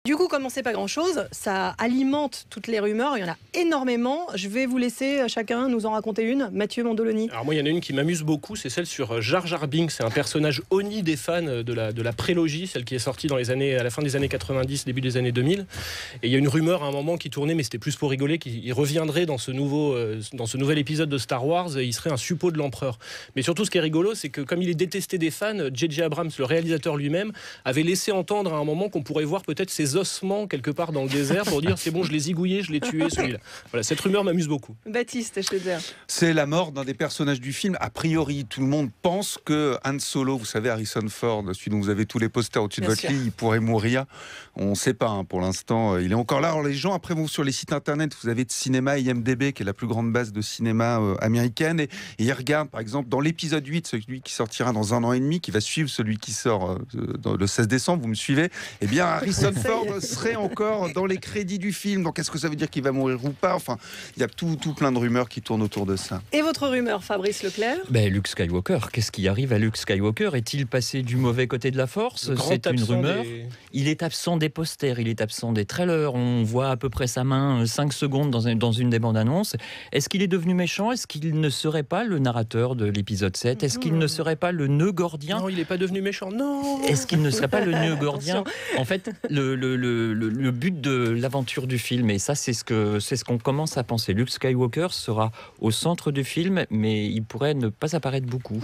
Du coup, comme on ne sait pas grand-chose, ça alimente toutes les rumeurs. Il y en a énormément. Je vais vous laisser chacun nous en raconter une. Mathieu Mondoloni. Alors moi, il y en a une qui m'amuse beaucoup, c'est celle sur Jar Jar Binks. C'est un personnage honni des fans de la prélogie, celle qui est sortie à la fin des années 90, début des années 2000. Et il y a une rumeur à un moment qui tournait, mais c'était plus pour rigoler, qu'il reviendrait dans ce nouvel épisode de Star Wars. Il serait un suppôt de l'empereur. Mais surtout, ce qui est rigolo, c'est que comme il est détesté des fans, J.J. Abrams, le réalisateur lui-même, avait laissé entendre à un moment qu'on pourrait voir peut-être ses ossements quelque part dans le désert pour dire c'est bon, je l'ai zigouillé, je l'ai tué, celui-là. Voilà, cette rumeur m'amuse beaucoup. Baptiste Schlesinger. C'est la mort d'un des personnages du film. A priori, tout le monde pense que Han Solo, vous savez, Harrison Ford, celui dont vous avez tous les posters au-dessus de votre lit, il pourrait mourir. On ne sait pas, hein, pour l'instant. Il est encore là. Alors les gens, après, vont sur les sites internet, vous avez de cinéma, IMDb, qui est la plus grande base de cinéma américaine, et ils regardent, par exemple, dans l'épisode 8, celui qui sortira dans 1 an et demi, qui va suivre celui qui sort le 16 décembre, vous me suivez? Eh bien, Harrison Ford serait encore dans les crédits du film. Donc, est-ce que ça veut dire qu'il va mourir ou pas? Enfin, il y a tout plein de rumeurs qui tournent autour de ça. Et votre rumeur, Fabrice Leclerc? Luke Skywalker, qu'est-ce qui arrive à Luke Skywalker? Est-il passé du mauvais côté de la force? C'est une rumeur. Il est absent des posters, il est absent des trailers. On voit à peu près sa main 5 secondes dans une des bandes annonces. Est-ce qu'il est devenu méchant? Est-ce qu'il ne serait pas le narrateur de l'épisode 7? Est-ce qu'il ne serait pas le nœud gordien? Non, il n'est pas devenu méchant, non. Est-ce qu'il ne serait pas le nœud gordien? En fait, le but de l'aventure du film, et ça c'est ce qu'on commence à penser. Luke Skywalker sera au centre du film, mais il pourrait ne pas apparaître beaucoup.